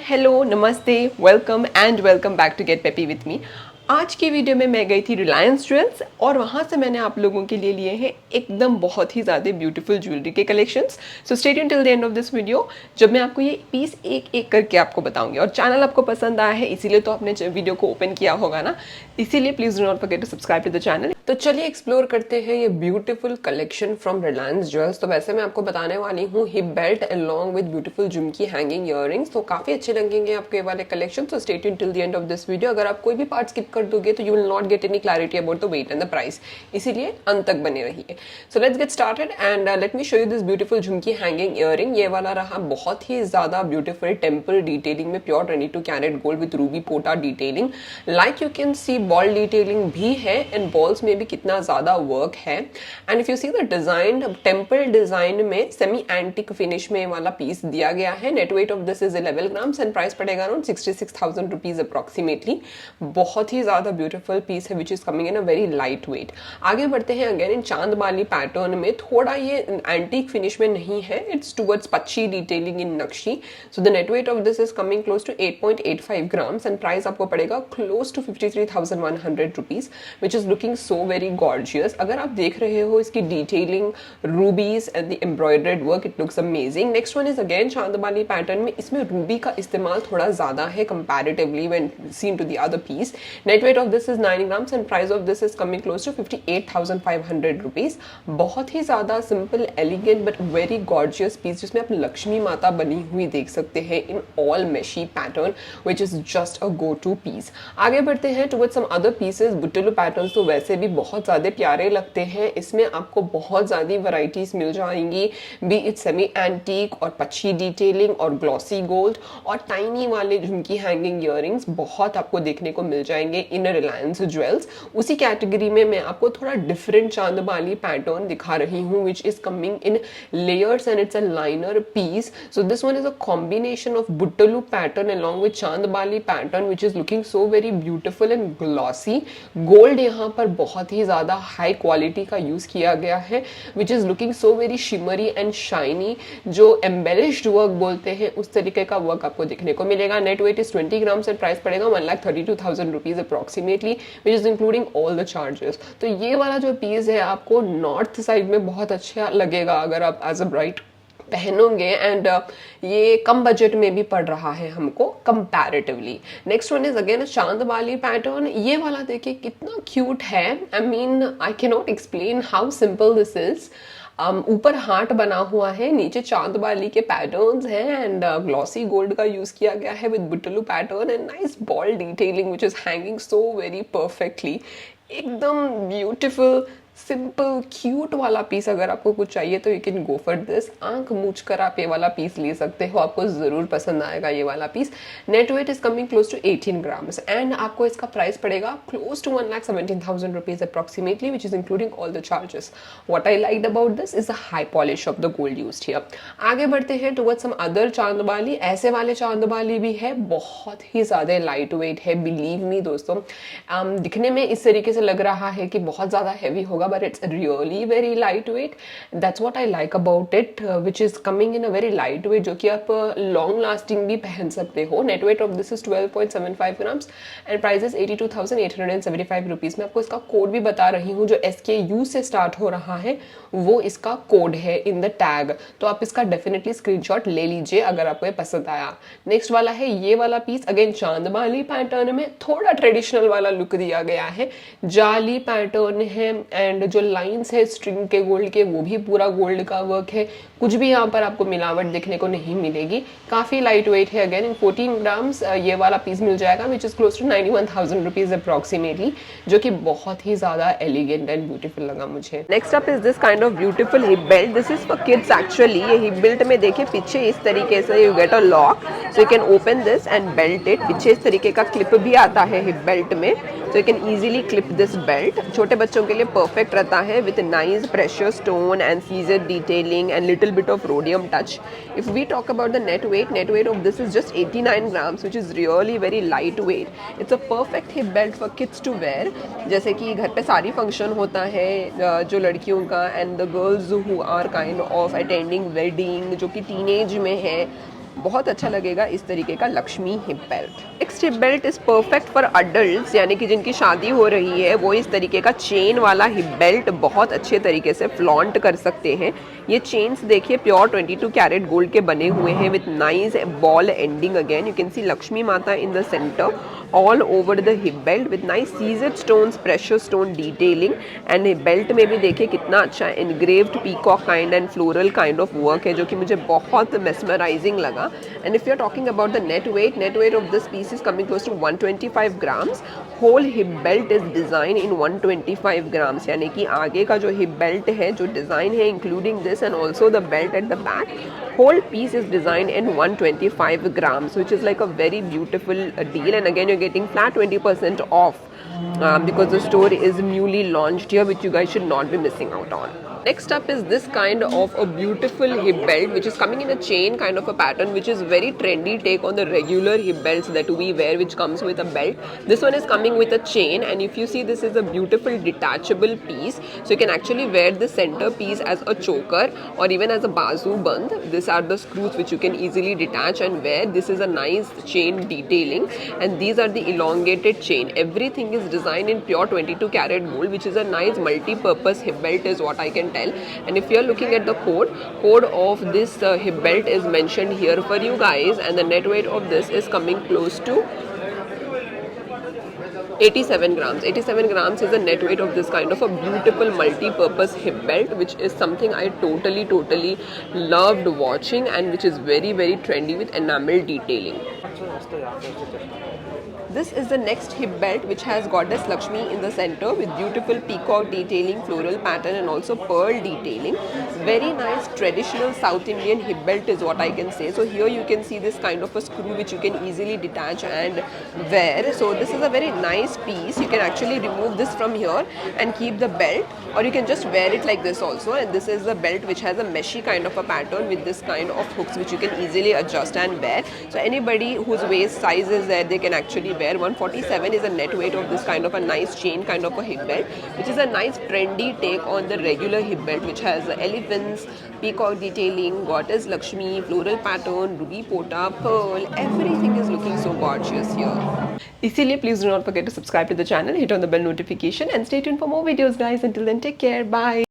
Hello, नमस्ते, welcome and welcome back to get peppy with me. आज की video में मैं गई थी रिलायंस ज्वेल्स और वहाँ से मैंने आप लोगों के लिए लिए हैं एकदम बहुत ही ज़्यादा ब्यूटीफुल ज्वेलरी के collections. So stay tuned till the end of this video, जब मैं आपको ये पीस एक एक करके आपको बताऊंगी। और चैनल आपको पसंद आया है इसीलिए तो आपने वीडियो को ओपन किया होगा ना, इसीलिए please do not forget to subscribe to the channel. तो चलिए एक्सप्लोर करते हैं ये beautiful collection from Reliance Jewels. तो वैसे मैं आपको बताने वाली हूँ hip belt along with beautiful jhumki hanging earrings. तो काफ़ी अच्छे लगेंगे आपको ये वाले कलेक्शन। तो stay tuned till the end of this video. अगर आप कोई भी पार्ट स्किप कर दोगे तो you will not get any clarity about the weight and the price, इसीलिए अंत तक बने रहिए। So let's get started and let me show you this beautiful jhumki hanging earring. ये वाला रहा बहुत ही ज्यादा ब्यूटीफुल टेम्पल डिटेलिंग में, pure 22 carat gold with ruby pota detailing. Like you can see ball detailing भी है एंड बॉल्स में भी कितना ज्यादा वर्क है। And if you see the design, temple design में सेमी एंटिक फिनिश में वाला पीस दिया गया है। Net weight of this is 11 grams and price पड़ेगा अराउंड 66,000 रुपीज अप्रोक्सीमेटली। बहुत ही ज्यादा ब्यूटीफुल पीस है विच is coming in a very light weight. आगे बढ़ते हैं अगेन इन चांदबाली पैटर्न में। थोड़ा ये एंटीक फिनिश में नहीं है, it's towards pacchi detailing in nakshi. So the net weight of this is coming close to 8.85 grams and price आपको पड़ेगा close to 53,100 rupees which is looking so very gorgeous. अगर आप देख रहे हो इसकी detailing, rubies and the embroidered work, it looks amazing. Next one is again chandbali pattern में। इसमें रूबी का इस्तेमाल थोड़ा ज्यादा है comparatively when seen to the other piece. Net weight of this is 9 grams and price of this is coming close to 58,500 rupees। बहुत ही ज्यादा simple, elegant but very gorgeous piece जिसमें आप लक्ष्मी माता बनी हुई देख सकते हैं इन ऑल मेशी pattern which is just a go to piece. आगे बढ़ते हैं towards some other pieces. Buttalu patterns तो वैसे भी बहुत ज्यादा प्यारे लगते हैं। इसमें आपको बहुत ज्यादा वैरायटीज मिल जाएंगी, बी इट सेमी एंटीक और पच्छी डिटेलिंग और ग्लॉसी गोल्ड और टाइनी वाले झुमकी हैंगिंग इयररिंग्स बहुत आपको देखने को मिल जाएंगे इन रिलायंस ज्वेल्स। उसी कैटेगरी में मैं आपको थोड़ा डिफरेंट चांदबाली पैटर्न दिखा रही हूँ which is coming in layers and it's a liner piece. So this one is a combination of buttalu pattern along with chandbali pattern which is looking so very beautiful and glossy. Gold यहाँ पर बहुत ही ज्यादा high quality का use किया गया है विच is looking so very shimmery and shiny. जो एम्बेलिश्ड वर्क बोलते हैं उस तरीके का वर्क आपको देखने को मिलेगा। Net weight is 20 grams and price पड़ेगा 1,32,000 rupees approximately which is including all the charges. तो ये वाला जो पीस है आपको नॉर्थ साइड में बहुत अच्छा लगेगा अगर आप एज अ ब्राइड पहनोंगे एंड ये कम बजट में भी पड़ रहा है हमको comparatively. Next one is again chandbali pattern. ये वाला देखिए कितना क्यूट है। I mean I can not explain how simple this is. ऊपर हार्ट बना हुआ है, नीचे चांदबाली के पैटर्न्स हैं एंड ग्लॉसी गोल्ड का यूज किया गया है with buttalu pattern and nice ball detailing which is hanging so very perfectly. एकदम ब्यूटिफुल सिंपल क्यूट वाला पीस। अगर आपको कुछ चाहिए तो you can go for this. आंख मूछ कर आप ये वाला पीस ले सकते हो, आपको जरूर पसंद आएगा ये वाला piece. Net weight is coming close to 18 grams and आपको इसका प्राइस पड़ेगा close to 1,17,000 rupees approximately which is including all the charges. What I liked about this is the high polish of the gold used here. आगे बढ़ते हैं towards some other chandbali. ऐसे वाले चांदबाली भी है, बहुत ही ज्यादा लाइट वेट है, बिलीव मी दोस्तों। दिखने में इस तरीके से लग रहा है कि बहुत ज्यादा हैवी होगा but it's really very lightweight. That's what I like about it, which is coming in a very lightweight, जो कि आप long lasting भी पहन सकते हो। Net weight of this is 12.75 grams and price is 82,875 rupees। मैं आपको इसका कोड भी बता रही हूँ। जो SKU से स्टार्ट हो रहा है वो इसका कोड है इन द टैग, तो आप इसका डेफिनेटली स्क्रीनशॉट ले लीजिए अगर आपको ये पसंद आया। नेक्स्ट वाला है ये वाला पीस। अगेन चांदबाली पैटर्न में थोड़ा ट्रेडिशनल वाला लुक दिया गया है। जाली पैटर्न है एंड जो लाइंस है स्ट्रिंग के गोल्ड के वो भी पूरा गोल्ड का वर्क है। कुछ भी यहाँ पर आपको मिलावट देखने को नहीं मिलेगी। काफी लाइट वेट है। अगेन इन 14 ग्राम्स ये वाला पीस मिल जाएगा which is close to 91,000 rupees approximately, जो कि बहुत ही ज्यादा एलिगेंट एंड ब्यूटीफुल लगा मुझे। Next up is this kind of beautiful hip belt. This is for kids actually. ये हिप बेल्ट में देखिए पीछे इस तरीके से you get a lock, so you can open this and belt it. पीछे इस तरीके का क्लिप भी आता है हिप बेल्ट में, so you can easily clip this belt। छोटे बच्चों के लिए perfect रहता है with nice precious stone and Caesar detailing and little bit of rhodium touch। If we talk about the net weight of this is just 89 grams which is really very lightweight। It's a perfect hip belt for kids to wear। जैसे कि घर पे सारी function होता है जो लड़कियों का and the girls who are kind of attending wedding जो कि teenage में है बहुत अच्छा लगेगा इस तरीके का Lakshmi hip belt. Next hip belt is perfect for adult, यानी कि जिनकी शादी हो रही है वो इस तरीके का चेन वाला हिप बेल्ट बहुत अच्छे तरीके से फ्लॉन्ट कर सकते हैं। ये चेन्स देखिए प्योर 22 कैरेट गोल्ड के बने हुए हैं with nice ball ending. Again you can see Lakshmi माता in the centre all over the hip belt with nice seized stones, precious stone detailing। and belt में भी देखिए कितना अच्छा engraved peacock kind and floral kind of work है जो कि मुझे बहुत mesmerizing लगा। and if you are talking about the net weight of this piece is coming close to 125 grams। whole hip belt is designed in 125 grams, यानी कि आगे का जो hip belt है जो डिज़ाइन है including this and also the belt at the back, whole piece is designed in 125 grams, which is like a very beautiful deal। and again you're getting flat 20% off because the store is newly launched here, which you guys should not be missing out on। Next up is this kind of a beautiful hip belt which is coming in a chain kind of a pattern, which is very trendy take on the regular hip belts that we wear which comes with a belt. This one is coming with a chain, and if you see, this is a beautiful detachable piece, so you can actually wear the center piece as a choker or even as a bazoo band। These are the screws which you can easily detach and wear। This is a nice chain detailing, and these are the elongated chain। Everything is designed in pure 22 karat gold, which is a nice multi-purpose hip belt is what I can tell। and if you are looking at the code of this hip belt is mentioned here for you guys, and the net weight of this is coming close to 87 grams। 87 grams is the net weight of this kind of a beautiful multi-purpose hip belt, which is something I totally loved watching, and which is very trendy with enamel detailing। This is the next hip belt which has goddess Lakshmi in the center with beautiful peacock detailing, floral pattern and also pearl detailing। Very nice traditional South Indian hip belt is what I can say। So here you can see this kind of a screw which you can easily detach and wear। So this is a very nice piece। You can actually remove this from here and keep the belt, or you can just wear it like this also। and this is the belt which has a meshy kind of a pattern with this kind of hooks which you can easily adjust and wear। So anybody whose waist size is there, they can actually wear। 147 is a net weight of this kind of a nice chain kind of a hip belt, which is a nice trendy take on the regular hip belt, which has elephants, peacock detailing, goddess Lakshmi, floral pattern, ruby pota, pearl। everything is looking so gorgeous here। इसीलिए please do not forget to subscribe to the channel, hit on the bell notification and stay tuned for more videos guys। until then, take care, bye।